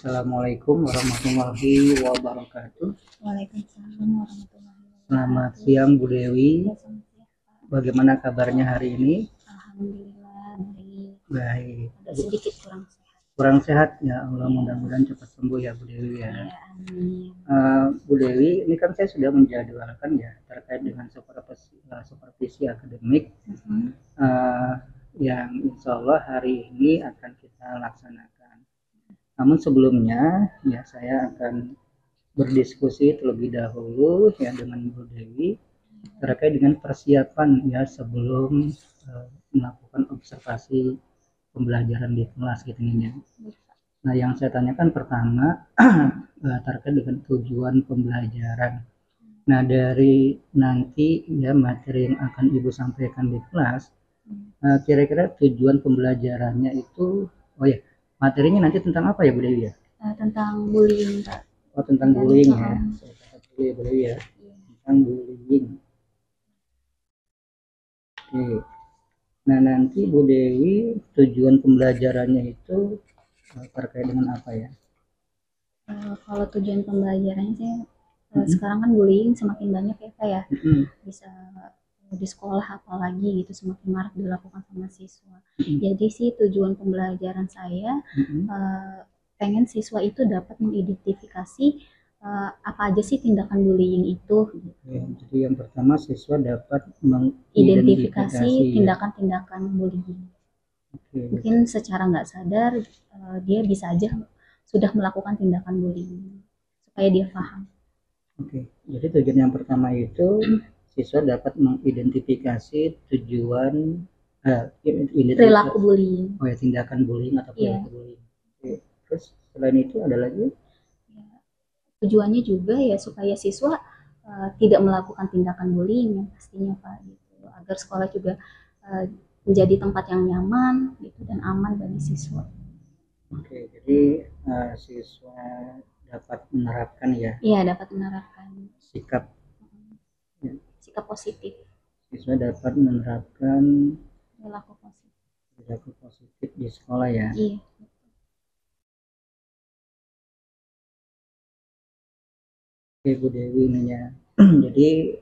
Assalamualaikum warahmatullahi wabarakatuh. Waalaikumsalam warahmatullahi wabarakatuh. Selamat siang Bu Dewi. Ya, selamat siang, Pak. Bagaimana kabarnya hari ini? Alhamdulillah baik. Baik. Ada sedikit kurang sehat. Kurang sehat ya Allah, mudah-mudahan cepat sembuh ya Bu Dewi ya. Ya, amin. Bu Dewi, ini kan saya sudah menjadwalkan ya terkait dengan supervisi akademik yang insya Allah hari ini akan kita laksanakan. Namun sebelumnya ya saya akan berdiskusi terlebih dahulu ya dengan Bu Dewi terkait dengan persiapan ya sebelum melakukan observasi pembelajaran di kelas gitu ya. Nah, yang saya tanyakan pertama terkait dengan tujuan pembelajaran. Nah, dari nanti ya materi yang akan Ibu sampaikan di kelas, kira-kira tujuan pembelajarannya itu, materinya nanti tentang apa ya Bu Dewi ya? Tentang bullying, Pak. Oh, tentang bullying ya. Saya catat dulu ya Bu Dewi ya. Tentang bullying. Oke. Nah, nanti Bu Dewi tujuan pembelajarannya itu terkait dengan apa ya? Kalau tujuan pembelajarannya sih sekarang kan bullying semakin banyak ya Pak ya. Bisa di sekolah apalagi gitu semakin marak dilakukan sama siswa. Jadi sih tujuan pembelajaran saya pengen siswa itu dapat mengidentifikasi apa aja sih tindakan bullying itu. Ya, jadi yang pertama siswa dapat mengidentifikasi tindakan-tindakan bullying. Mungkin secara nggak sadar dia bisa aja sudah melakukan tindakan bullying supaya dia paham. Oke, jadi tujuan yang pertama itu siswa dapat mengidentifikasi tujuan perilaku bullying. Oh ya, tindakan bullying atau perilaku bullying. Oke. Terus selain itu ada lagi? Ya, tujuannya juga ya supaya siswa tidak melakukan tindakan bullying yang pastinya Pak gitu. Agar sekolah juga menjadi tempat yang nyaman gitu dan aman bagi siswa. Oke, jadi siswa dapat menerapkan ya? Iya, dapat menerapkan sikap positif. Siswa dapat menerapkan perilaku positif di sekolah ya? Iya. Oke Bu Dewi ini ya. Jadi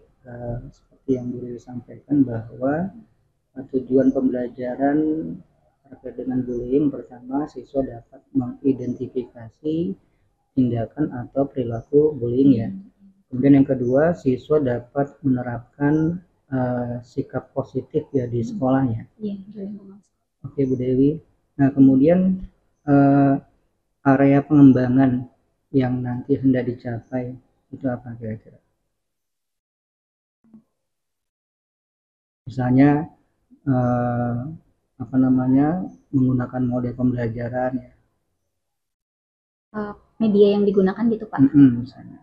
seperti yang Bu Dewi sampaikan bahwa tujuan pembelajaran terkait dengan bullying pertama siswa dapat mengidentifikasi tindakan atau perilaku bullying ya. Kemudian yang kedua siswa dapat menerapkan sikap positif ya di sekolahnya. Iya. Oke Bu Dewi. Nah kemudian area pengembangan yang nanti hendak dicapai itu apa kira-kira? Misalnya menggunakan model pembelajaran ya. Media yang digunakan gitu Pak. Misalnya.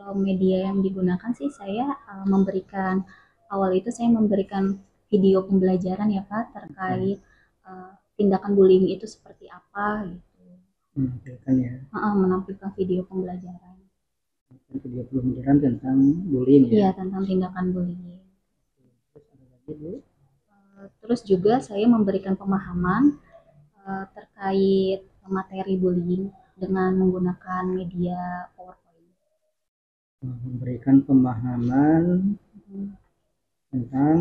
Kalau media yang digunakan sih saya memberikan awal itu saya memberikan video pembelajaran ya Pak terkait tindakan bullying itu seperti apa gitu. Menampilkan video pembelajaran. Video pembelajaran tentang bullying ya? Iya, tentang tindakan bullying. Terus juga saya memberikan pemahaman terkait materi bullying dengan menggunakan media PowerPoint. Memberikan pemahaman tentang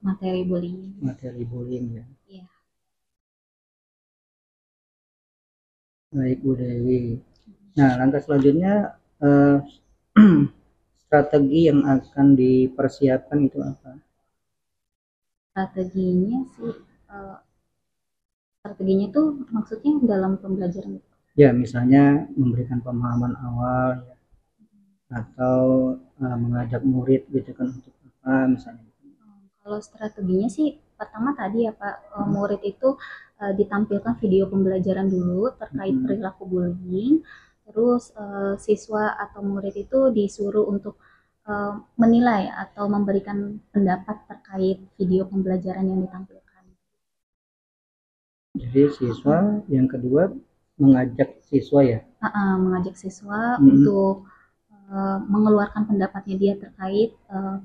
materi bullying. Materi bullying ya. Iya. Baik Bu Dewi. Nah, langkah selanjutnya strategi yang akan dipersiapkan itu apa? Strateginya tuh maksudnya dalam pembelajaran itu? Ya, misalnya memberikan pemahaman awal ya, atau mengajak murid gitu kan untuk apa misalnya. Kalau strateginya sih pertama tadi ya Pak, murid itu ditampilkan video pembelajaran dulu terkait perilaku bullying, terus siswa atau murid itu disuruh untuk menilai atau memberikan pendapat terkait video pembelajaran yang ditampilkan. Jadi siswa yang kedua mengajak siswa ya? Mengajak siswa untuk mengeluarkan pendapatnya dia terkait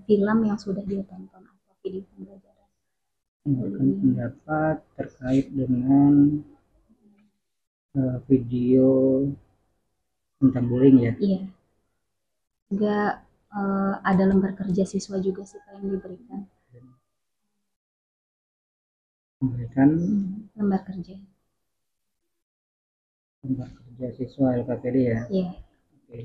film yang sudah dia tonton atau video pembelajaran. Mengeluarkan pendapat terkait dengan video tentang bullying ya. Iya. Juga ada lembar kerja siswa juga sih Pak yang diberikan. Memberikan lembar kerja siswa LKPD ya. Iya. Oke.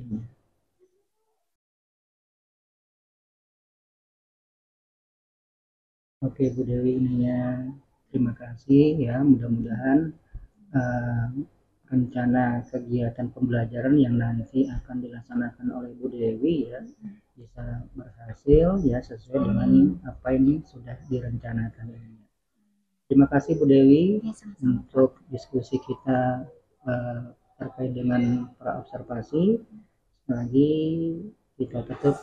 Oke Bu Dewi, ininya terima kasih ya, mudah-mudahan rencana kegiatan pembelajaran yang nanti akan dilaksanakan oleh Bu Dewi ya bisa berhasil ya sesuai dengan apa ini sudah direncanakan ini. Terima kasih Bu Dewi Ya, untuk diskusi kita terkait dengan praobservasi. Sekali lagi kita tutup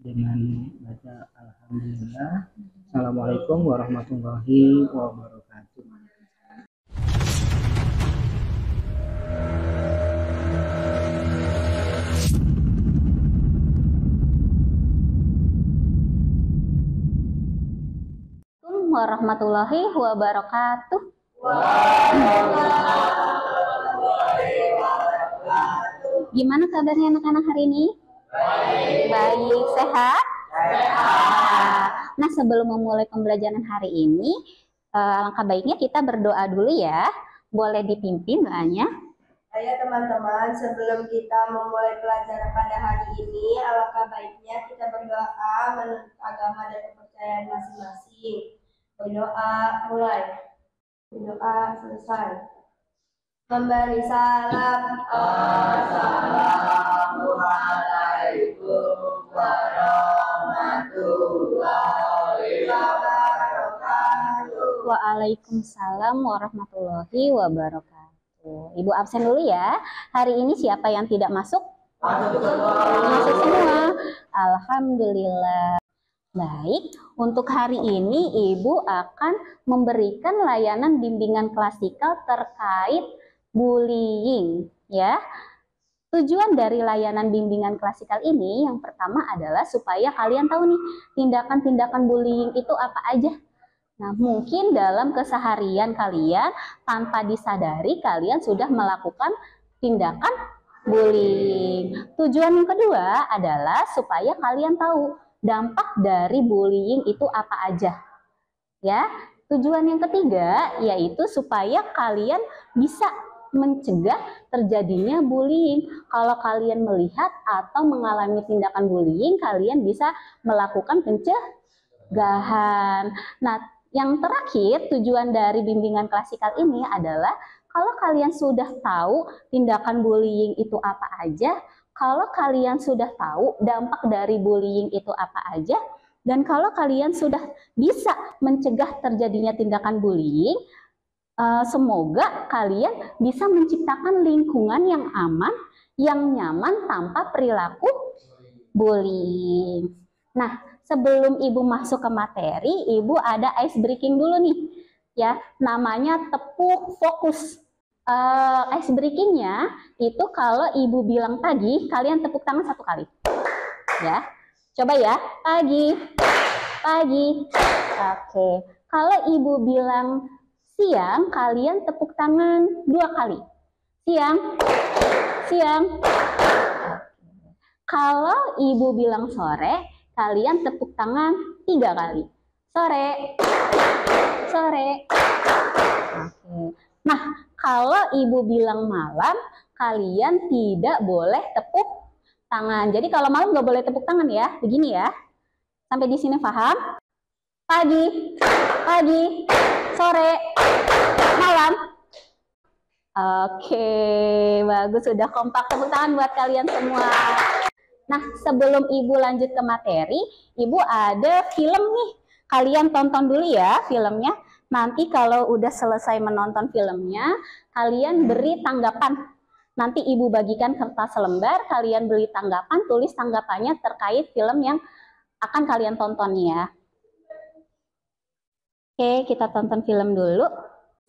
dengan baca Alhamdulillah. Assalamualaikum warahmatullahi wabarakatuh. Warahmatullahi wabarakatuh. Gimana kabarnya anak-anak hari ini? Baik, sehat? Nah, sebelum memulai pembelajaran hari ini, alangkah baiknya kita berdoa dulu ya. Boleh dipimpin doanya? Ayo teman-teman, sebelum kita memulai pelajaran pada hari ini, alangkah baiknya kita berdoa menurut agama dan kepercayaan masing-masing. Berdoa mulai. Berdoa selesai. Memberi salam. Assalamualaikum warahmatullahi wabarakatuh. Waalaikumsalam warahmatullahi wabarakatuh. Ibu absen dulu ya. Hari ini siapa yang tidak masuk? Masuk semua. Alhamdulillah. Baik, untuk hari ini Ibu akan memberikan layanan bimbingan klasikal terkait bullying ya. Tujuan dari layanan bimbingan klasikal ini yang pertama adalah supaya kalian tahu nih tindakan-tindakan bullying itu apa aja. Nah, mungkin dalam keseharian kalian tanpa disadari kalian sudah melakukan tindakan bullying. Tujuan yang kedua adalah supaya kalian tahu dampak dari bullying itu apa aja. Ya, tujuan yang ketiga yaitu supaya kalian bisa mencegah terjadinya bullying. Kalau kalian melihat atau mengalami tindakan bullying, kalian bisa melakukan pencegahan. Nah, yang terakhir, tujuan dari bimbingan klasikal ini adalah kalau kalian sudah tahu tindakan bullying itu apa aja, kalau kalian sudah tahu dampak dari bullying itu apa aja, dan kalau kalian sudah bisa mencegah terjadinya tindakan bullying, semoga kalian bisa menciptakan lingkungan yang aman, yang nyaman tanpa perilaku bullying. Nah, sebelum Ibu masuk ke materi, Ibu ada ice breaking dulu nih. Ya, namanya tepuk fokus. Ice breakingnya itu kalau Ibu bilang pagi, kalian tepuk tangan 1 kali. Ya, coba ya, pagi, pagi. Oke, kalau Ibu bilang siang, kalian tepuk tangan 2 kali. Siang, siang. Kalau Ibu bilang sore, kalian tepuk tangan 3 kali. Sore, sore. Oke. Nah, kalau Ibu bilang malam, kalian tidak boleh tepuk tangan. Jadi kalau malam nggak boleh tepuk tangan ya. Begini ya. Sampai di sini paham? Pagi, pagi, sore, malam. Oke, bagus. Sudah kompak. Tepuk tangan buat kalian semua. Nah, sebelum Ibu lanjut ke materi, Ibu ada film nih. Kalian tonton dulu ya filmnya. Nanti kalau udah selesai menonton filmnya, kalian beri tanggapan. Nanti Ibu bagikan kertas lembar, kalian beri tanggapan, tulis tanggapannya terkait film yang akan kalian tonton ya. Oke, kita tonton film dulu.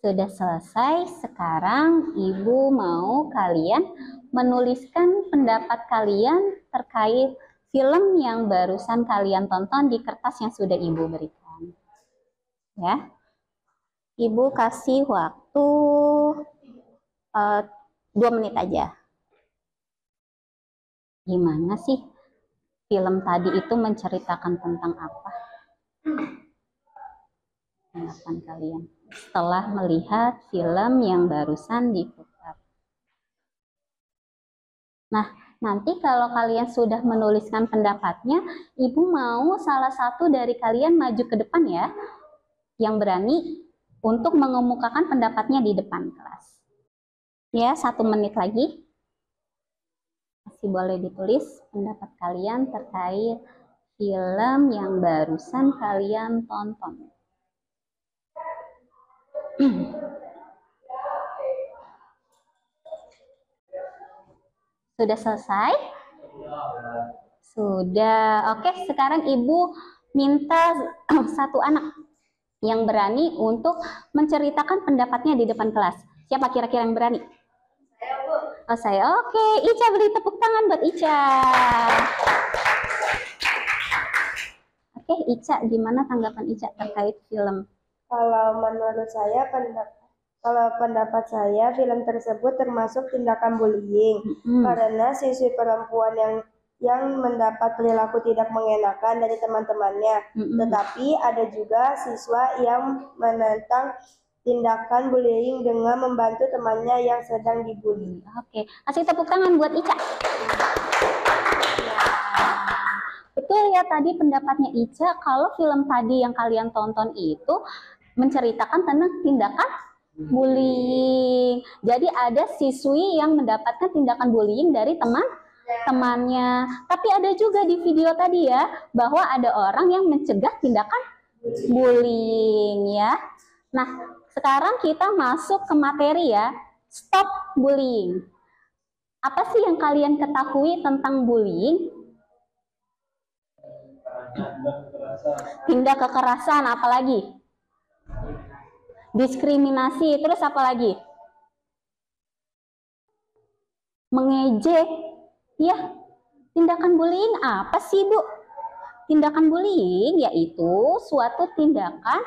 Sudah selesai, sekarang Ibu mau kalian menuliskan pendapat kalian terkait film yang barusan kalian tonton di kertas yang sudah Ibu berikan. Ya, Ibu kasih waktu eh, 2 menit aja. Gimana sih film tadi itu menceritakan tentang apa? Tanggapan kalian setelah melihat film yang barusan diputar. Nah, nanti kalau kalian sudah menuliskan pendapatnya, Ibu mau salah satu dari kalian maju ke depan ya, yang berani untuk mengemukakan pendapatnya di depan kelas. Ya, 1 menit lagi. Masih boleh ditulis pendapat kalian terkait film yang barusan kalian tonton. Sudah selesai? Sudah. Oke, sekarang Ibu minta 1 anak yang berani untuk menceritakan pendapatnya di depan kelas. Siapa kira-kira yang berani? Saya, Bu. Oh, saya. Oke, Ica, beri tepuk tangan buat Ica. Oke, Ica, gimana tanggapan Ica terkait film? Kalau menurut saya, pendapat saya, film tersebut termasuk tindakan bullying karena siswi perempuan yang mendapat perilaku tidak mengenakan dari teman-temannya. Tetapi ada juga siswa yang menentang tindakan bullying dengan membantu temannya yang sedang dibully. Oke, kasih tepuk tangan buat Ica. Betul ya, tadi pendapatnya Ica, kalau film tadi yang kalian tonton itu menceritakan tentang tindakan bullying. Jadi ada siswi yang mendapatkan tindakan bullying dari temannya. Tapi ada juga di video tadi ya, bahwa ada orang yang mencegah tindakan bullying ya. Nah, sekarang kita masuk ke materi ya, stop bullying. Apa sih yang kalian ketahui tentang bullying? Tindak kekerasan, apalagi? Diskriminasi, terus apa lagi? Mengejek. Ya, tindakan bullying apa sih, Bu? Tindakan bullying yaitu suatu tindakan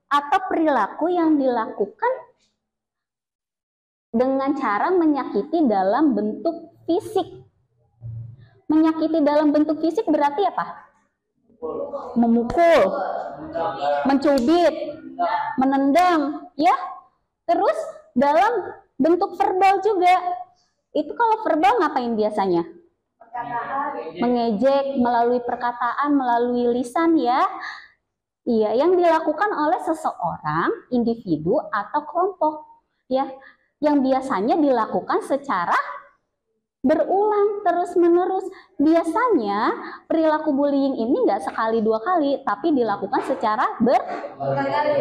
atau perilaku yang dilakukan dengan cara menyakiti dalam bentuk fisik. Menyakiti dalam bentuk fisik berarti apa? Memukul, mencubit, menendang, ya. Terus dalam bentuk verbal juga. Itu kalau verbal ngapain biasanya? Mengejek melalui perkataan, melalui lisan ya. Iya, yang dilakukan oleh seseorang, individu atau kelompok ya. Yang biasanya dilakukan secara berulang terus-menerus. Biasanya perilaku bullying ini nggak sekali 2 kali, tapi dilakukan secara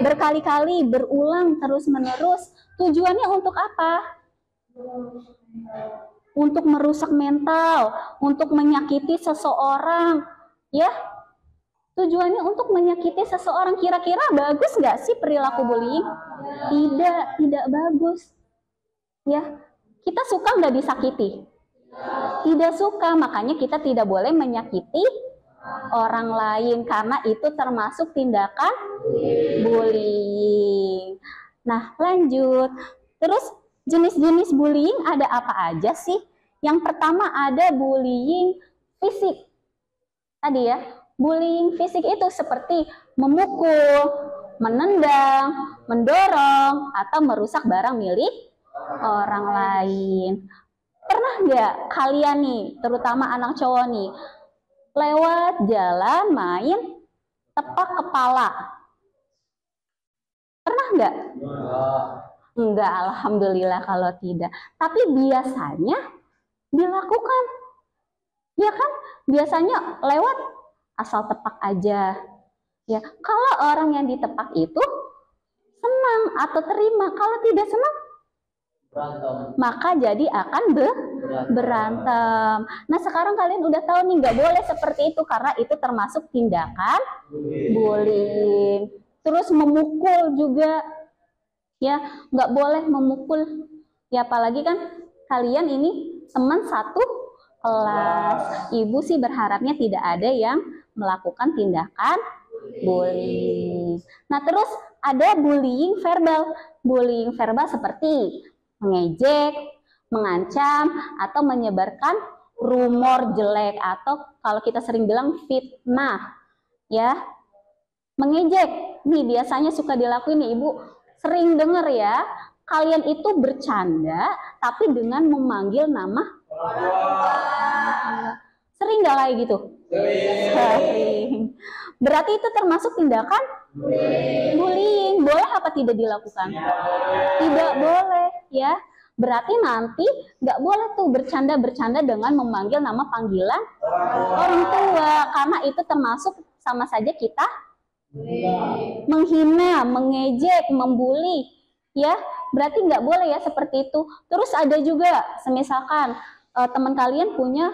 berkali-kali, berulang terus-menerus. Tujuannya untuk apa? Untuk merusak mental, untuk menyakiti seseorang, ya. Tujuannya untuk menyakiti seseorang. Kira-kira bagus nggak sih perilaku bullying? Tidak bagus. Ya, kita suka nggak disakiti? Tidak suka, makanya kita tidak boleh menyakiti orang lain karena itu termasuk tindakan bullying. Nah, lanjut. Terus jenis-jenis bullying ada apa aja sih? Yang pertama ada bullying fisik. Tadi ya, bullying fisik itu seperti memukul, menendang, mendorong, atau merusak barang milik orang lain. Pernah nggak kalian nih, terutama anak cowok nih, lewat jalan main tepak kepala? Pernah nggak? Enggak, alhamdulillah kalau tidak. Tapi biasanya dilakukan. Ya kan? Biasanya lewat asal tepak aja. Ya, kalau orang yang ditepak itu senang atau terima, kalau tidak senang maka jadi akan berantem. Nah, sekarang kalian udah tahu nih, nggak boleh seperti itu karena itu termasuk tindakan bullying. Terus memukul juga, ya nggak boleh memukul. Ya apalagi kan kalian ini teman satu kelas. Ibu sih berharapnya tidak ada yang melakukan tindakan bullying. Nah, terus ada bullying verbal. Bullying verbal seperti mengejek, mengancam, atau menyebarkan rumor jelek, atau kalau kita sering bilang fitnah, ya. Mengejek, nih biasanya suka dilakuin nih Ibu, sering dengar ya, kalian itu bercanda tapi dengan memanggil nama sering nggak kayak gitu? Sering. Berarti itu termasuk tindakan bullying. Boleh apa tidak dilakukan? Tidak boleh, ya. Berarti nanti nggak boleh tuh bercanda-bercanda dengan memanggil nama panggilan orang tua, karena itu termasuk sama saja kita menghina, mengejek, membuli, ya. Berarti nggak boleh ya seperti itu. Terus ada juga, semisalkan teman kalian punya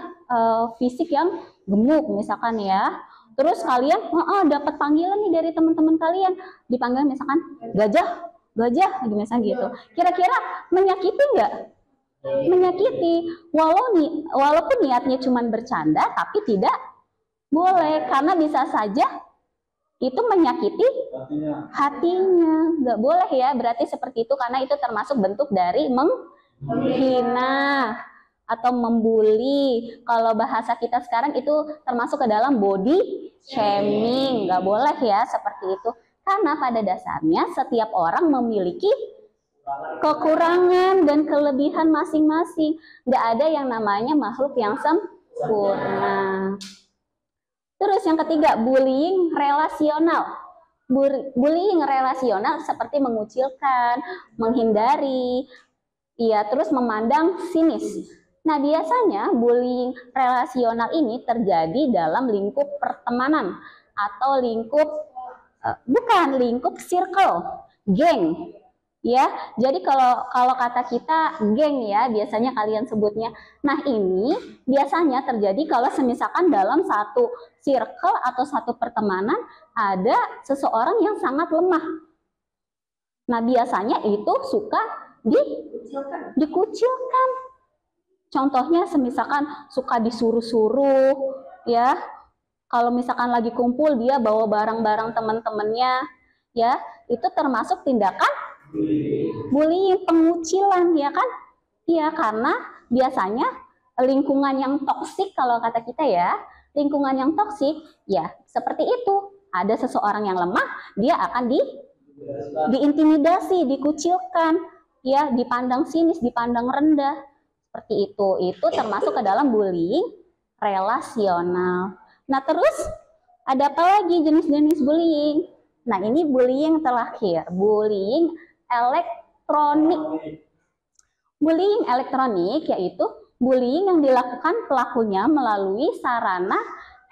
fisik yang gemuk, misalkan ya. Terus kalian dapat panggilan nih dari teman-teman kalian, dipanggil misalkan gajah, gajah, misalnya gitu. Kira-kira menyakiti nggak? Menyakiti. Walaupun niatnya cuma bercanda, tapi tidak boleh, karena bisa saja itu menyakiti hatinya. Nggak boleh ya, berarti seperti itu, karena itu termasuk bentuk dari menghina atau membuli. Kalau bahasa kita sekarang itu termasuk ke dalam body shaming. Nggak boleh ya seperti itu, karena pada dasarnya setiap orang memiliki kekurangan dan kelebihan masing-masing. Nggak ada yang namanya makhluk yang sempurna. Terus yang ketiga, bullying relasional. Bullying relasional seperti mengucilkan, menghindari, ya, terus memandang sinis. Nah, biasanya bullying relasional ini terjadi dalam lingkup pertemanan atau bukan lingkup circle, geng. Ya, jadi kalau kata kita geng ya, biasanya kalian sebutnya. Nah, ini biasanya terjadi kalau semisalkan dalam satu circle atau satu pertemanan ada seseorang yang sangat lemah. Nah, biasanya itu suka dikucilkan. Contohnya semisalkan suka disuruh-suruh, ya. Kalau misalkan lagi kumpul dia bawa barang-barang teman-temannya, ya, itu termasuk tindakan bullying, pengucilan, ya kan? Iya, karena biasanya lingkungan yang toksik, kalau kata kita ya, lingkungan yang toksik, ya seperti itu. Ada seseorang yang lemah, dia akan diintimidasi, dikucilkan, ya, dipandang sinis, dipandang rendah, seperti itu. Itu termasuk ke dalam bullying relasional. Nah, terus ada apa lagi jenis-jenis bullying? Nah, ini bullying terakhir, bullying elektronik. Bullying elektronik yaitu bullying yang dilakukan pelakunya melalui sarana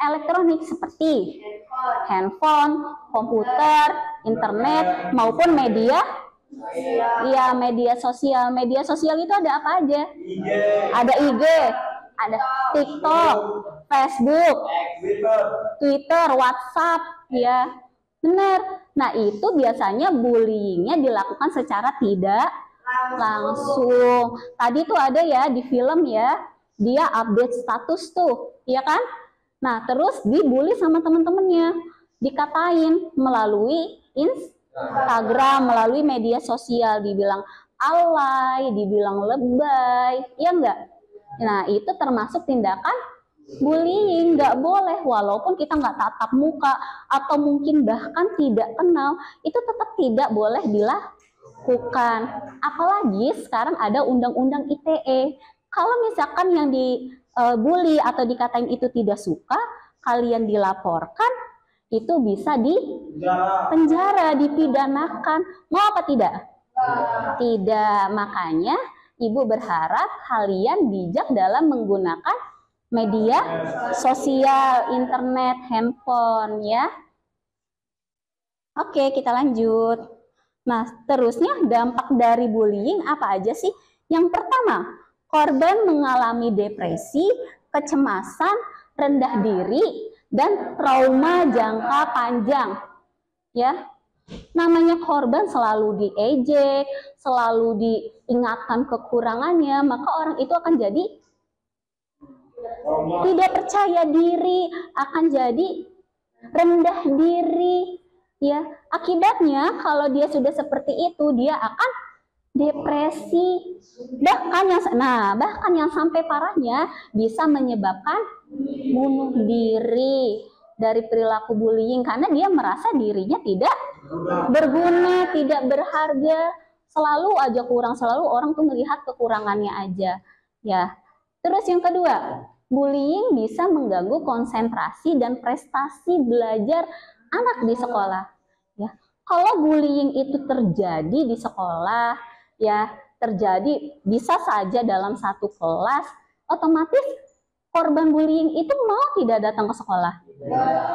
elektronik seperti handphone, komputer, internet, maupun media. Iya, media sosial. Media sosial itu ada apa aja? Ada IG, ada TikTok, Facebook, Twitter, WhatsApp, ya. Benar. Nah, itu biasanya bullyingnya dilakukan secara tidak langsung. Tadi tuh ada ya di film ya, dia update status tuh, ya kan? Nah, terus dibully sama teman-temannya, dikatain melalui Instagram, melalui media sosial, dibilang alay, dibilang lebay, ya enggak? Nah, itu termasuk tindakan bullying. Nggak boleh, walaupun kita nggak tatap muka atau mungkin bahkan tidak kenal, itu tetap tidak boleh dilakukan. Apalagi sekarang ada undang-undang ITE. Kalau misalkan yang dibully atau dikatain itu tidak suka, kalian dilaporkan, itu bisa dipenjara, dipidanakan. Mau apa tidak? Tidak. Makanya Ibu berharap kalian bijak dalam menggunakan media sosial, internet, handphone, ya. Oke, kita lanjut. Nah, terusnya dampak dari bullying apa aja sih? Yang pertama, korban mengalami depresi, kecemasan, rendah diri, dan trauma jangka panjang. Ya, namanya korban selalu diejek, selalu diingatkan kekurangannya, maka orang itu akan jadi tidak percaya diri, akan jadi rendah diri, ya. Akibatnya kalau dia sudah seperti itu, dia akan depresi, bahkan yang sampai parahnya bisa menyebabkan bunuh diri dari perilaku bullying karena dia merasa dirinya tidak berguna, tidak berharga, selalu aja kurang, selalu orang tuh melihat kekurangannya aja. Ya. Terus yang kedua, bullying bisa mengganggu konsentrasi dan prestasi belajar anak di sekolah. Ya. Kalau bullying itu terjadi di sekolah, ya terjadi bisa saja dalam satu kelas, otomatis korban bullying itu mau tidak datang ke sekolah?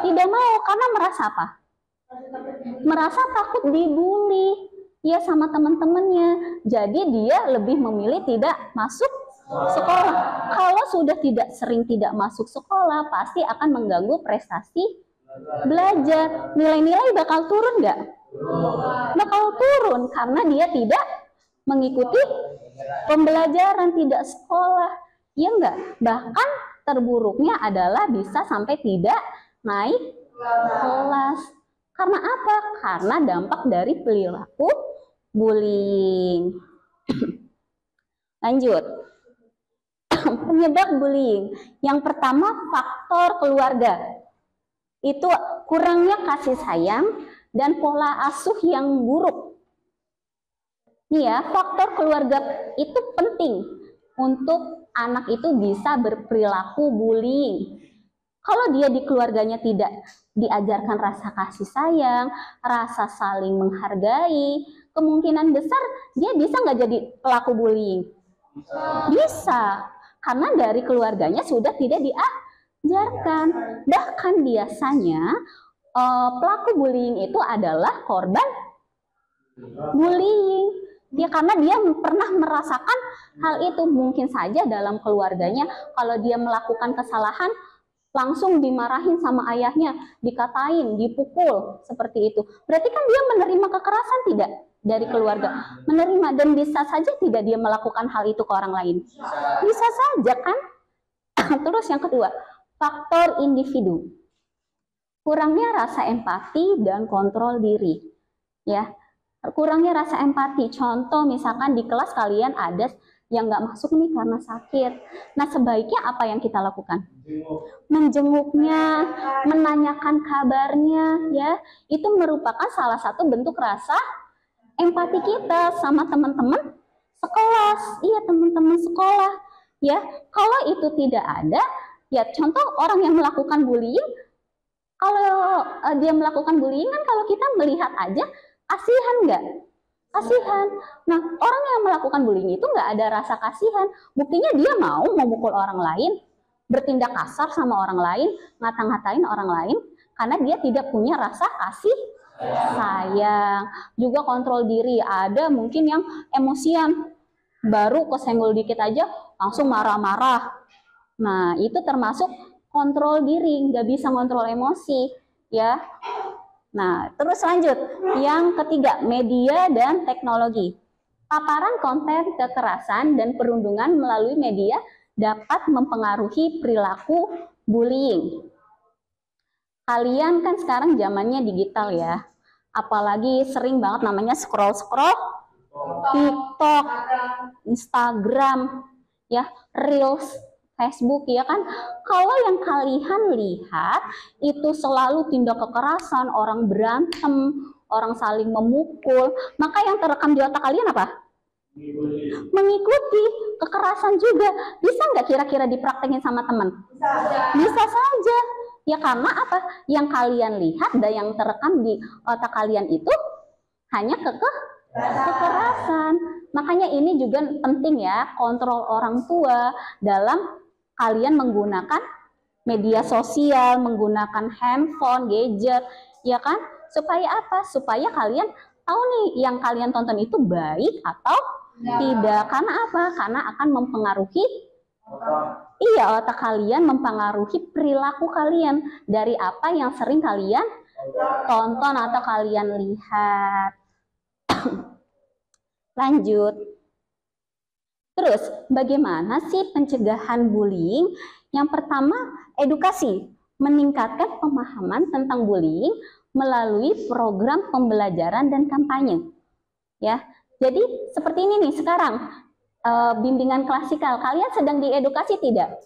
Tidak mau, karena merasa apa? Merasa takut dibully ya sama teman-temannya. Jadi dia lebih memilih tidak masuk sekolah. Kalau sudah sering tidak masuk sekolah, pasti akan mengganggu prestasi belajar. Nilai-nilai bakal turun nggak? Bakal turun karena dia tidak mengikuti pembelajaran, tidak sekolah. Ya enggak? Bahkan terburuknya adalah bisa sampai tidak naik kelas. Karena apa? Karena dampak dari perilaku bullying. Lanjut. Penyebab bullying. Yang pertama, faktor keluarga. Itu kurangnya kasih sayang dan pola asuh yang buruk. Nih ya, faktor keluarga itu penting untuk anak itu bisa berperilaku bullying. Kalau dia di keluarganya tidak diajarkan rasa kasih sayang, rasa saling menghargai, kemungkinan besar dia bisa nggak jadi pelaku bullying? Bisa, karena dari keluarganya sudah tidak diajarkan. Bahkan biasanya pelaku bullying itu adalah korban bullying. Ya karena dia pernah merasakan hal itu. Mungkin saja dalam keluarganya kalau dia melakukan kesalahan langsung dimarahin sama ayahnya, dikatain, dipukul, seperti itu. Berarti kan dia menerima kekerasan tidak dari keluarga? Menerima, dan bisa saja tidak dia melakukan hal itu ke orang lain. Bisa saja kan? Terus yang kedua, faktor individu. Kurangnya rasa empati dan kontrol diri. Ya, kurangnya rasa empati. Contoh misalkan di kelas kalian ada yang nggak masuk nih karena sakit. Nah, sebaiknya apa yang kita lakukan? Menjenguknya, menanyakan kabarnya, ya. Itu merupakan salah satu bentuk rasa empati kita sama teman-teman sekelas. Iya, teman-teman sekolah. Ya, kalau itu tidak ada, ya contoh orang yang melakukan bullying, kalau dia melakukan bullying kan kalau kita melihat aja, kasihan nggak? Kasihan. Nah, orang yang melakukan bullying itu nggak ada rasa kasihan. Buktinya dia mau memukul orang lain, bertindak kasar sama orang lain, ngata-ngatain orang lain, karena dia tidak punya rasa kasih sayang. Juga kontrol diri. Ada mungkin yang emosian, baru kesenggol dikit aja langsung marah-marah. Nah, itu termasuk kontrol diri, nggak bisa kontrol emosi, ya. Nah, terus lanjut. Yang ketiga, media dan teknologi. Paparan konten kekerasan dan perundungan melalui media dapat mempengaruhi perilaku bullying. Kalian kan sekarang zamannya digital ya. Apalagi sering banget namanya scroll-scroll TikTok, Instagram, ya, Reels, Facebook, ya kan? Kalau yang kalian lihat itu selalu tindak kekerasan, orang berantem, orang saling memukul, maka yang terekam di otak kalian apa? Mengikuti kekerasan juga. Bisa nggak kira-kira dipraktekin sama teman? Bisa saja. Ya karena apa? Yang kalian lihat dan yang terekam di otak kalian itu hanya kekerasan. Makanya ini juga penting ya, kontrol orang tua dalam kalian menggunakan media sosial, menggunakan handphone, gadget, ya kan? Supaya apa? Supaya kalian tahu nih yang kalian tonton itu baik atau tidak. Karena apa? Karena akan mempengaruhi otak kalian, mempengaruhi perilaku kalian dari apa yang sering kalian tonton atau kalian lihat. Lanjut. Terus, bagaimana sih pencegahan bullying? Yang pertama, edukasi. Meningkatkan pemahaman tentang bullying melalui program pembelajaran dan kampanye. Ya, Jadi seperti ini nih sekarang, bimbingan klasikal, kalian sedang diedukasi tidak?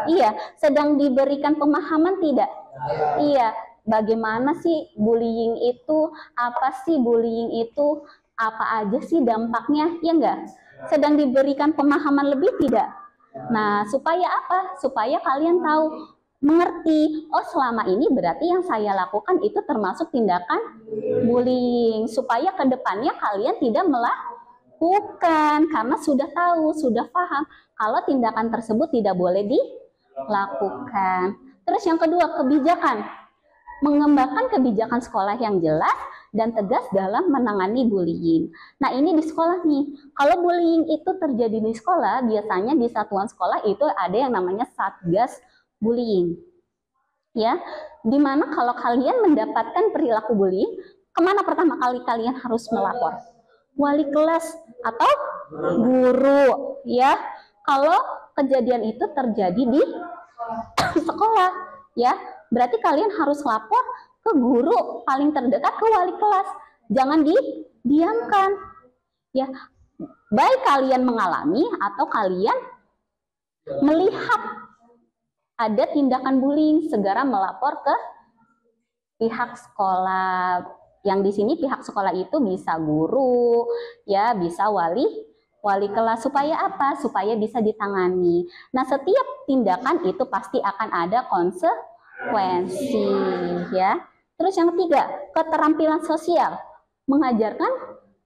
Iya. Sedang diberikan pemahaman tidak? Iya. Bagaimana sih bullying itu? Apa sih bullying itu? Apa aja sih dampaknya? Ya enggak? Sedang diberikan pemahaman lebih tidak? Nah, supaya apa? Supaya kalian tahu, mengerti, oh selama ini berarti yang saya lakukan itu termasuk tindakan bullying. Supaya kedepannya kalian tidak melakukan, karena sudah tahu, sudah paham kalau tindakan tersebut tidak boleh dilakukan. Terus yang kedua, kebijakan. Mengembangkan kebijakan sekolah yang jelas dan tegas dalam menangani bullying. Nah, ini di sekolah nih. Kalau bullying itu terjadi di sekolah, biasanya di satuan sekolah itu ada yang namanya Satgas Bullying. Ya, dimana kalau kalian mendapatkan perilaku bullying, kemana pertama kali kalian harus melapor? Wali kelas atau guru, ya. Kalau kejadian itu terjadi di sekolah, ya, berarti kalian harus lapor ke guru paling terdekat, ke wali kelas. Jangan didiamkan, ya. Baik kalian mengalami atau kalian melihat ada tindakan bullying, segera melapor ke pihak sekolah. Yang di sini pihak sekolah itu bisa guru, ya, bisa wali kelas. Supaya apa? Supaya bisa ditangani. Nah, setiap tindakan itu pasti akan ada konsekuensi, ya. Terus yang ketiga, keterampilan sosial. Mengajarkan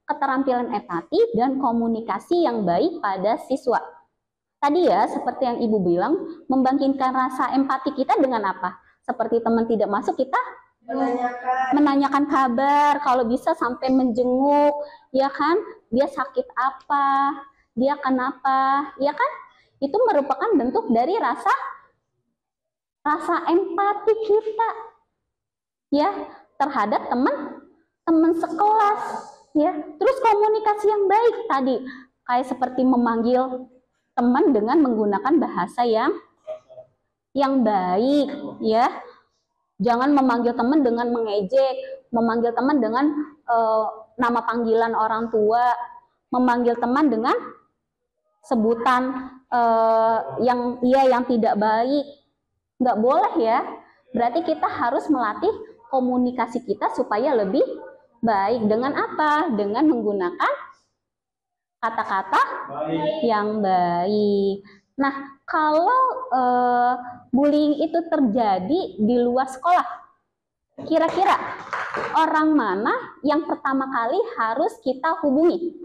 keterampilan empati dan komunikasi yang baik pada siswa. Tadi ya, seperti yang Ibu bilang, membangkitkan rasa empati kita dengan apa? Seperti teman tidak masuk, kita menanyakan kabar, kalau bisa sampai menjenguk, ya kan? Dia sakit apa? Dia kenapa? Ya kan? Itu merupakan bentuk dari rasa empati kita, ya, terhadap teman sekelas, ya. Terus komunikasi yang baik tadi, kayak seperti memanggil teman dengan menggunakan bahasa yang baik, ya. Jangan memanggil teman dengan mengejek, memanggil teman dengan nama panggilan orang tua, memanggil teman dengan sebutan yang tidak baik. Nggak boleh, ya. Berarti kita harus melatih komunikasi kita supaya lebih baik. Dengan apa? Dengan menggunakan kata-kata yang baik. Nah, kalau bullying itu terjadi di luar sekolah, kira-kira orang mana yang pertama kali harus kita hubungi?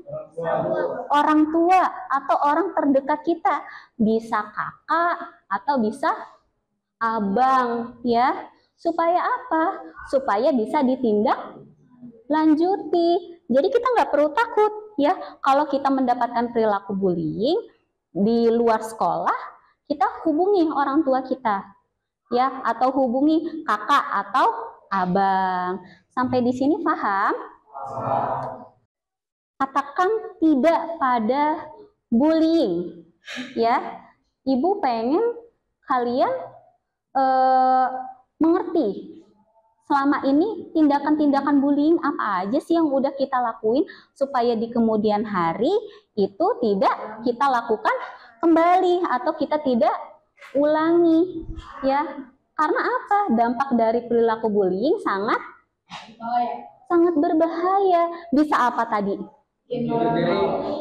Orang tua atau orang terdekat kita. Bisa kakak atau bisa abang, ya. Supaya apa? Supaya bisa ditindak lanjuti. Jadi kita nggak perlu takut, ya, kalau kita mendapatkan perilaku bullying di luar sekolah, kita hubungi orang tua kita, ya, atau hubungi kakak atau abang. Sampai di sini paham? Katakan tidak pada bullying, ya. Ibu pengen kalian mengerti selama ini tindakan-tindakan bullying apa aja sih yang udah kita lakuin supaya di kemudian hari itu tidak kita lakukan kembali atau kita tidak ulangi, ya. Karena apa? Dampak dari perilaku bullying sangat berbahaya. Bisa apa tadi?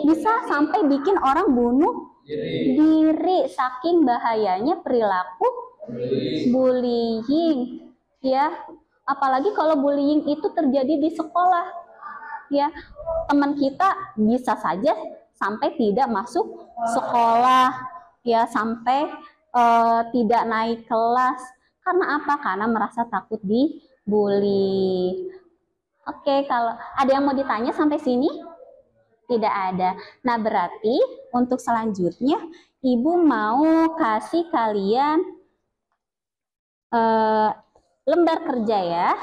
Bisa sampai bikin orang bunuh diri, saking bahayanya perilaku bullying, ya. Apalagi kalau bullying itu terjadi di sekolah, ya. Teman kita bisa saja sampai tidak masuk sekolah, ya, sampai tidak naik kelas. Karena apa? Karena merasa takut dibully. Oke, kalau ada yang mau ditanya sampai sini? Tidak ada. Nah, berarti untuk selanjutnya Ibu mau kasih kalian lembar kerja, ya.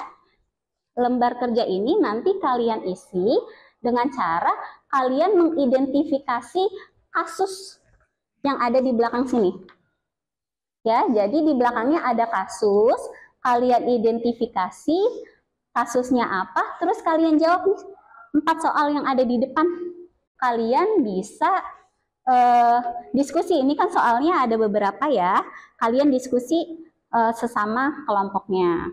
Lembar kerja ini nanti kalian isi dengan cara kalian mengidentifikasi kasus yang ada di belakang sini. Ya, jadi di belakangnya ada kasus, kalian identifikasi kasusnya apa, terus kalian jawab 4 soal yang ada di depan, kalian bisa diskusi. Ini kan soalnya ada beberapa ya, kalian diskusi sesama kelompoknya.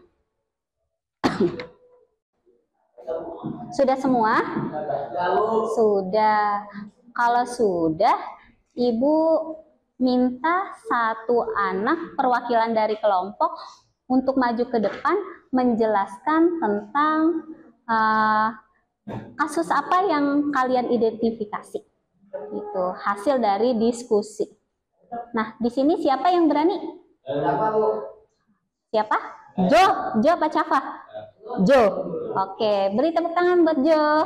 Sudah semua? Sudah. Kalau sudah, Ibu minta satu anak perwakilan dari kelompok untuk maju ke depan menjelaskan tentang kasus apa yang kalian identifikasi. Itu hasil dari diskusi. Nah, di sini siapa yang berani? Siapa? Jo apa Cafa? Jo. Oke, beri tepuk tangan buat Jo.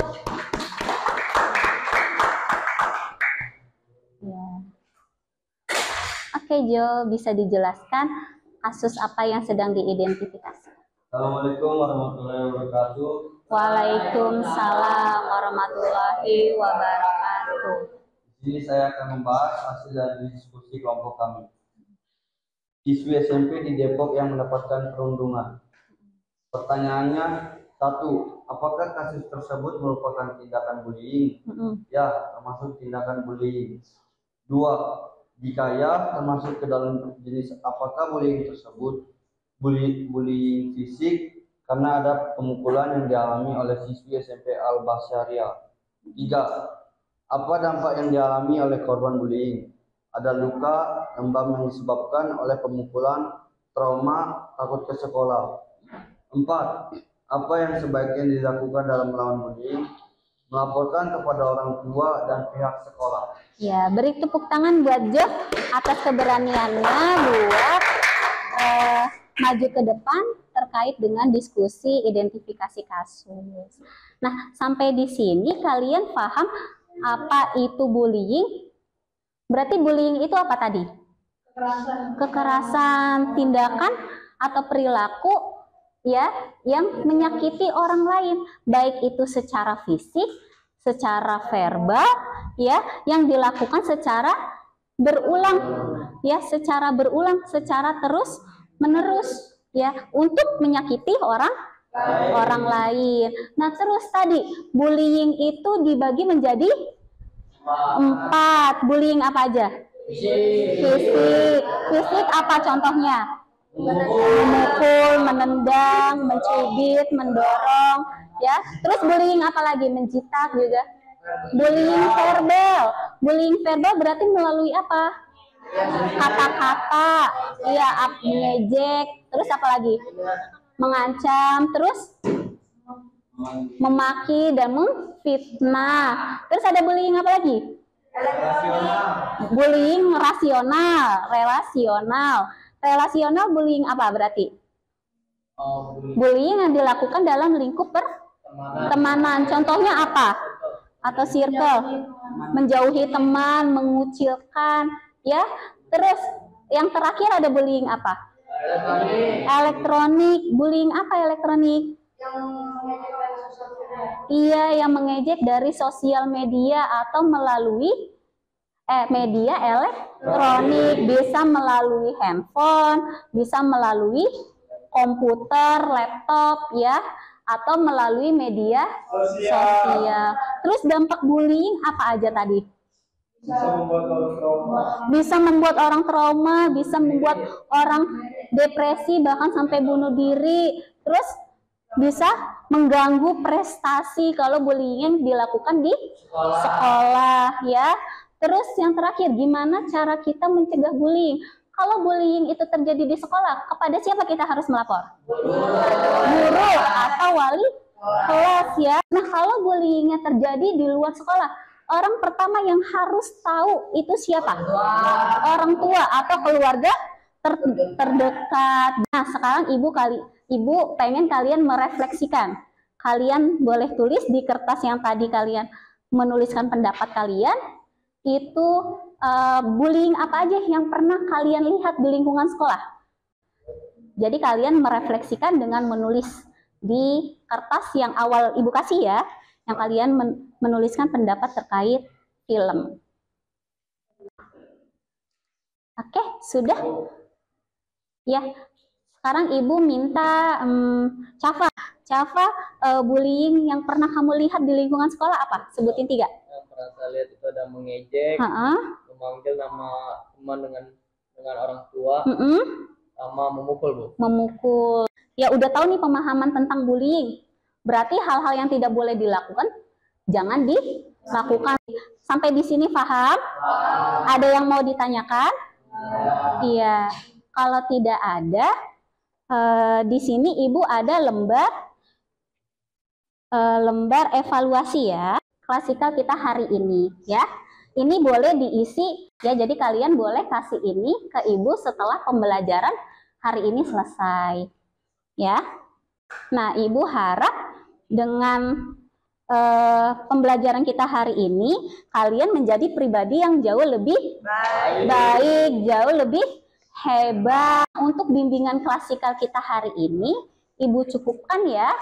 Ya. Oke Jo, bisa dijelaskan kasus apa yang sedang diidentifikasi? Assalamualaikum warahmatullahi wabarakatuh. Waalaikumsalam warahmatullahi wabarakatuh. Di sini saya akan membahas hasil dari diskusi kelompok kami. Siswi SMP di Depok yang mendapatkan perundungan. Pertanyaannya, 1. Apakah kasus tersebut merupakan tindakan bullying? Ya, termasuk tindakan bullying. 2. Jika ya, termasuk ke dalam jenis apakah bullying tersebut? Bullying fisik karena ada pemukulan yang dialami oleh siswi SMP Al-Basyaria. 3. Apa dampak yang dialami oleh korban bullying? Ada luka, lebam yang disebabkan oleh pemukulan, trauma, takut ke sekolah. 4. Apa yang sebaiknya dilakukan dalam melawan bullying? Melaporkan kepada orang tua dan pihak sekolah. Ya, beri tepuk tangan buat Jo atas keberaniannya buat maju ke depan terkait dengan diskusi identifikasi kasus. Nah, sampai di sini kalian paham apa itu bullying? Berarti bullying itu apa tadi? Kekerasan, tindakan atau perilaku ya yang menyakiti orang lain, baik itu secara fisik, secara verbal ya, yang dilakukan secara berulang ya, secara berulang, secara terus menerus ya, untuk menyakiti orang lain. Nah, terus tadi bullying itu dibagi menjadi 4. Bullying apa aja? Fisik apa contohnya? Memukul, menendang, mencubit, mendorong ya. Terus bullying apa lagi? Menjitak juga. Bullying verbal. Bullying verbal berarti melalui apa? Kata-kata, ya, mengejek, terus apa lagi? Mengancam, terus memaki dan memfitnah. Terus ada bullying apa lagi? Bullying rasional, relasional. Relasional bullying apa berarti? Bullying yang dilakukan dalam lingkup pertemanan. Contohnya apa? Atau circle. Menjauhi teman, mengucilkan, ya. Terus yang terakhir ada bullying apa? Elektronik. Bullying apa elektronik? Iya, yang mengejek dari sosial media atau melalui media elektronik, bisa melalui handphone, bisa melalui komputer, laptop ya, atau melalui media sosial. Terus dampak bullying apa aja tadi? Bisa membuat orang trauma, bisa membuat orang depresi, bahkan sampai bunuh diri. Terus bisa mengganggu prestasi kalau bullying dilakukan di sekolah ya. Terus yang terakhir, gimana cara kita mencegah bullying? Kalau bullying itu terjadi di sekolah, kepada siapa kita harus melapor? Guru atau wali kelas ya. Nah, kalau bullyingnya terjadi di luar sekolah, orang pertama yang harus tahu itu siapa? Orang tua atau keluarga terdekat. Nah, sekarang Ibu pengen kalian merefleksikan. Kalian boleh tulis di kertas yang tadi kalian menuliskan pendapat kalian. Itu bullying apa aja yang pernah kalian lihat di lingkungan sekolah. Jadi kalian merefleksikan dengan menulis di kertas yang awal Ibu kasih ya, yang kalian menuliskan pendapat terkait film. Oke, sudah? Ya, sekarang Ibu minta Cafa, bullying yang pernah kamu lihat di lingkungan sekolah apa? Sebutin 3. Yang pernah saya lihat itu ada mengejek, memanggil nama teman dengan orang tua, sama memukul, Bu. Memukul. Ya udah tahu nih pemahaman tentang bullying. Berarti hal-hal yang tidak boleh dilakukan jangan dilakukan. Sampai di sini paham? Ada yang mau ditanyakan? Iya. Kalau tidak ada, di sini Ibu ada lembar evaluasi ya. Klasikal kita hari ini ya. Ini boleh diisi ya. Jadi kalian boleh kasih ini ke Ibu setelah pembelajaran hari ini selesai. Ya. Nah, Ibu harap dengan pembelajaran kita hari ini kalian menjadi pribadi yang jauh lebih baik, jauh lebih hebat. Untuk bimbingan klasikal kita hari ini Ibu cukupkan ya.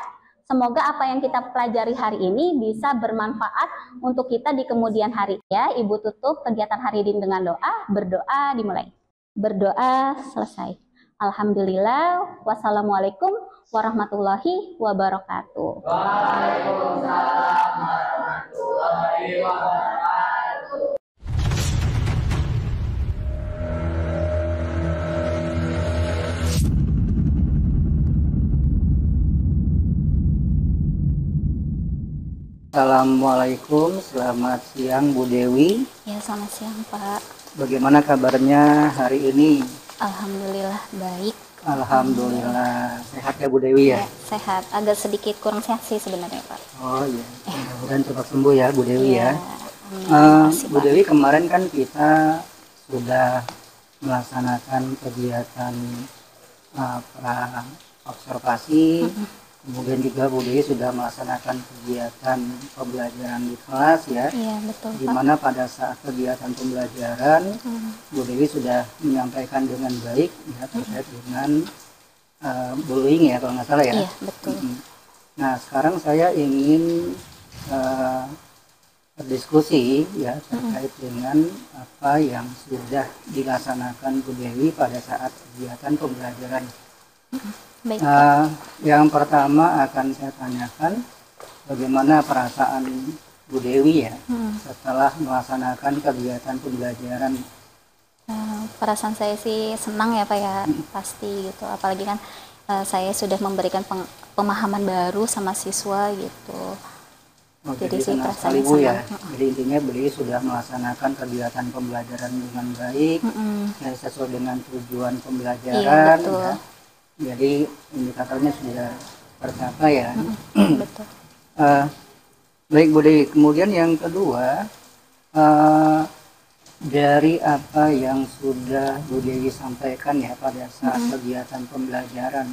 Semoga apa yang kita pelajari hari ini bisa bermanfaat untuk kita di kemudian hari ya. Ibu tutup kegiatan hari ini dengan doa. Berdoa dimulai. Berdoa selesai. Alhamdulillah. Wassalamualaikum warahmatullahi wabarakatuh. Waalaikumsalam warahmatullahi wabarakatuh. Assalamualaikum, selamat siang Bu Dewi. Ya, selamat siang Pak. Bagaimana kabarnya hari ini? Alhamdulillah baik. Alhamdulillah. Sehat ya Bu Dewi ya? Ya, sehat. Agak sedikit kurang sehat sih sebenarnya Pak. Oh iya, mudah-mudahan cepat sembuh ya Bu Dewi ya. Bu Pak. Dewi, kemarin kan kita sudah melaksanakan kegiatan pra observasi, kemudian juga Bu Dewi sudah melaksanakan kegiatan pembelajaran di kelas ya. Iya betul Di Pak. mana pada saat kegiatan pembelajaran Bu Dewi sudah menyampaikan dengan baik ya terkait dengan bullying ya kalau nggak salah ya. Iya betul. Nah sekarang saya ingin berdiskusi ya terkait dengan apa yang sudah dilaksanakan Bu Dewi pada saat kegiatan pembelajaran. Baik. Yang pertama akan saya tanyakan bagaimana perasaan Bu Dewi ya setelah melaksanakan kegiatan pembelajaran. Perasaan saya sih senang ya Pak ya, pasti gitu. Apalagi kan saya sudah memberikan pemahaman baru sama siswa gitu. Jadi sih senang sekali perasaannya Bu ya. senang. Jadi intinya beliau sudah melaksanakan kegiatan pembelajaran dengan baik, ya, sesuai dengan tujuan pembelajaran. Iya betul. Ya. Jadi indikatornya sudah tercapai ya. Betul. Baik Bu Dewi. Kemudian yang kedua, dari apa yang sudah Bu Dewi sampaikan ya pada saat kegiatan pembelajaran,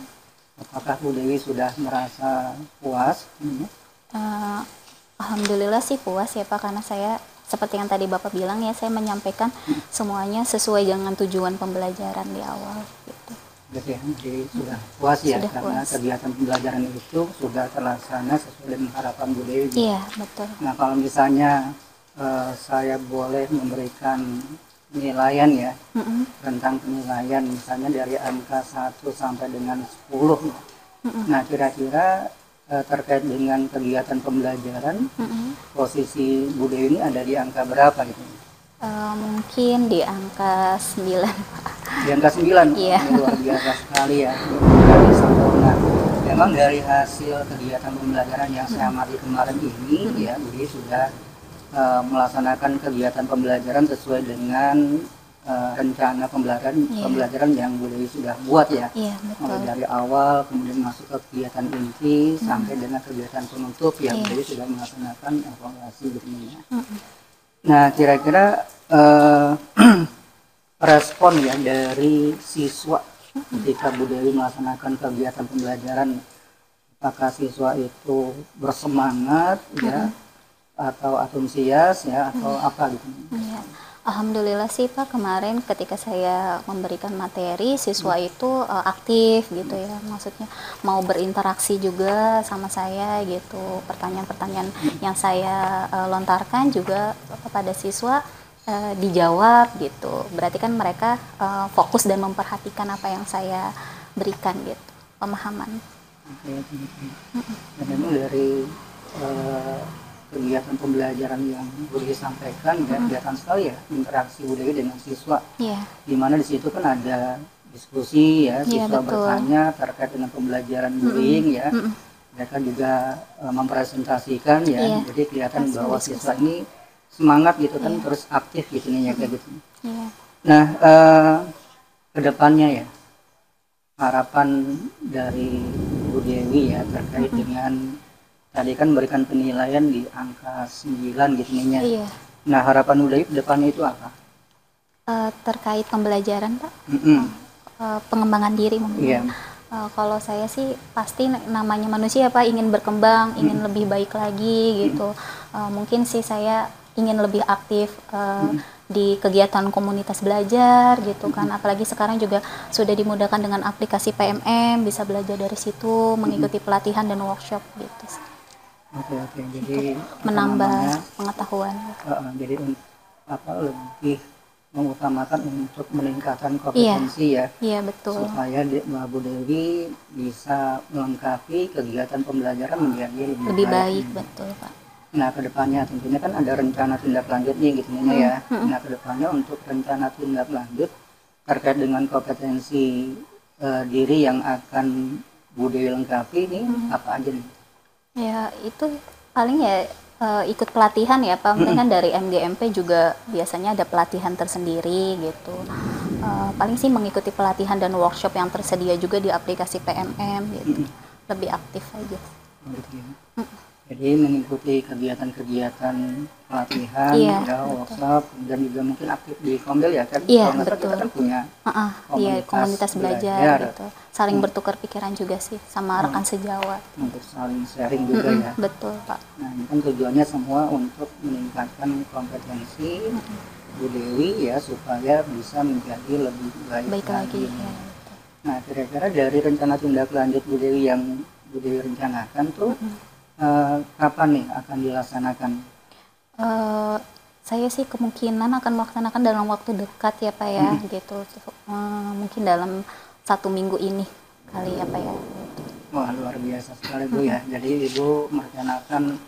apakah Bu Dewi sudah merasa puas? Alhamdulillah sih puas ya Pak, karena saya seperti yang tadi Bapak bilang ya, saya menyampaikan semuanya sesuai dengan tujuan pembelajaran di awal gitu. Jadi sudah puas ya, Sudah karena puas. kegiatan pembelajaran itu sudah terlaksana sesuai dengan harapan Bu Dewi. Iya betul. Nah kalau misalnya saya boleh memberikan penilaian ya, tentang penilaian misalnya dari angka 1 sampai dengan 10. Nah kira-kira terkait dengan kegiatan pembelajaran, posisi Bu Dewi ini ada di angka berapa gitu? Mungkin di angka 9 Pak. Di angka 9. Iya. Ini luar biasa sekali ya. Dari sempurna. Memang dari hasil kegiatan pembelajaran yang saya amati kemarin ini ya, Bu Dewi sudah melaksanakan kegiatan pembelajaran sesuai dengan rencana pembelajaran yang Bu Dewi sudah buat ya. Iya Mulai betul. dari awal kemudian masuk ke kegiatan inti sampai dengan kegiatan penutup ya, Bu Dewi sudah melaksanakan evaluasi gitu ya. Nah kira-kira respon ya dari siswa ketika Bu Dewi melaksanakan kegiatan pembelajaran, apakah siswa itu bersemangat ya atau antusias ya atau apa gitu? Ya. Alhamdulillah sih Pak, kemarin ketika saya memberikan materi, siswa itu aktif gitu ya, maksudnya mau berinteraksi juga sama saya gitu. Pertanyaan-pertanyaan yang saya lontarkan juga kepada siswa dijawab gitu. Berarti kan mereka fokus dan memperhatikan apa yang saya berikan gitu, pemahaman. Dan memang dari kegiatan pembelajaran yang boleh disampaikan ya kelihatan sekali ya interaksi Bu Dewi dengan siswa. Di mana di situ kan ada diskusi ya, siswa bertanya terkait dengan pembelajaran bullying ya. Mereka juga mempresentasikan ya, jadi kelihatan bahwa siswa ini semangat gitu kan, terus aktif gitu nih ya kayak gitu. Nah, kedepannya ya harapan dari Bu Dewi ya terkait dengan tadi kan memberikan penilaian di angka 9 gitu nih ya. Nah, harapan Bu Dewi kedepannya itu apa? Terkait pembelajaran Pak, pengembangan diri mungkin. Kalau saya sih pasti namanya manusia Pak, ingin berkembang, ingin lebih baik lagi gitu. Mungkin sih saya ingin lebih aktif di kegiatan komunitas belajar gitu kan, apalagi sekarang juga sudah dimudahkan dengan aplikasi PMM, bisa belajar dari situ, mengikuti pelatihan dan workshop gitu. Oke, jadi menambah pengetahuan. Jadi lebih mengutamakan untuk meningkatkan kompetensi ya. Iya betul. Supaya Bu Dewi bisa melengkapi kegiatan pembelajaran menjadi lebih baik. Betul Pak. Nah, kedepannya tentunya kan ada rencana tindak lanjutnya gitu ya. Nah, kedepannya untuk rencana tindak lanjut terkait dengan kompetensi diri yang akan Bu Dewi lengkapi ini apa aja nih? Ya itu paling ya ikut pelatihan ya Pak. Mungkin kan dari MGMP juga biasanya ada pelatihan tersendiri gitu. Paling sih mengikuti pelatihan dan workshop yang tersedia juga di aplikasi PMM gitu. Lebih aktif aja. Jadi mengikuti kegiatan-kegiatan pelatihan, workshop, dan juga mungkin aktif di Kombel ya kan? Iya betul. Kita kan punya komunitas belajar gitu. Saling bertukar pikiran juga sih sama rekan sejawat. Untuk saling sharing juga ya. Betul Pak. Nah ini kan tujuannya semua untuk meningkatkan kompetensi Bu Dewi ya supaya bisa menjadi lebih baik lagi. Ya. Nah kira-kira dari rencana tindak lanjut Bu Dewi yang Bu Dewi rencanakan tuh kapan nih akan dilaksanakan? Saya sih kemungkinan akan melaksanakan dalam waktu dekat ya Pak ya, gitu. Mungkin dalam 1 minggu ini kali ya Pak ya. Wah luar biasa sekali Bu ya. Jadi Ibu merencanakan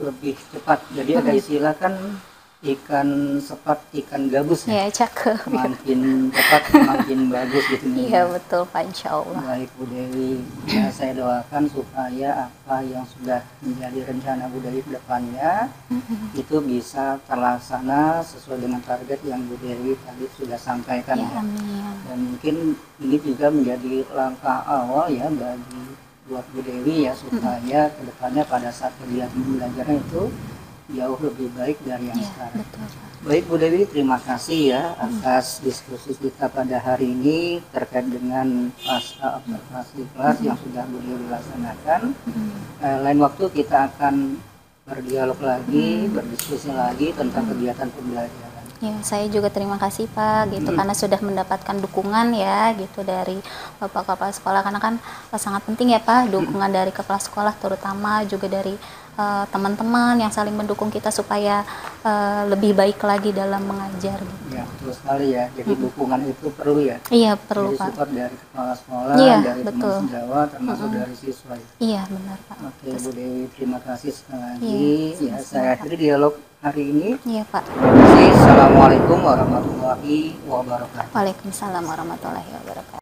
lebih cepat. Jadi ada istilah kan ikan sepat ikan gabus ya, cakep. Makin cepat makin bagus gitu. Iya betul Pak, insya Allah. Baik Bu Dewi, ya, saya doakan supaya apa yang sudah menjadi rencana Bu Dewi ke depannya itu bisa terlaksana sesuai dengan target yang Bu Dewi tadi sudah sampaikan ya. Dan mungkin ini juga menjadi langkah awal ya buat Bu Dewi ya supaya ke depannya pada saat kegiatan belajarnya itu jauh lebih baik dari yang sekarang. Betul. Baik Bu Dewi, terima kasih ya atas diskusi kita pada hari ini terkait dengan pasca observasi kelas yang sudah Bu Dewi laksanakan. Lain waktu kita akan berdialog lagi, berdiskusi lagi tentang kegiatan pembelajaran. Ya, saya juga terima kasih Pak gitu karena sudah mendapatkan dukungan ya gitu dari Bapak Kepala Sekolah, karena kan sangat penting ya Pak dukungan dari Kepala Sekolah, terutama juga dari teman-teman yang saling mendukung kita supaya lebih baik lagi dalam mengajar gitu. Ya, betul sekali ya. Jadi dukungan itu perlu ya. Iya, perlu Pak. Support dari Kepala Sekolah, dari betul. teman sejawat, termasuk dari siswa. Iya, benar Pak. Oke, Bu Dewi, terima kasih sekali lagi. Ya, saya akhiri dialog hari ini. Iya Pak. Assalamualaikum warahmatullahi wabarakatuh. Waalaikumsalam warahmatullahi wabarakatuh.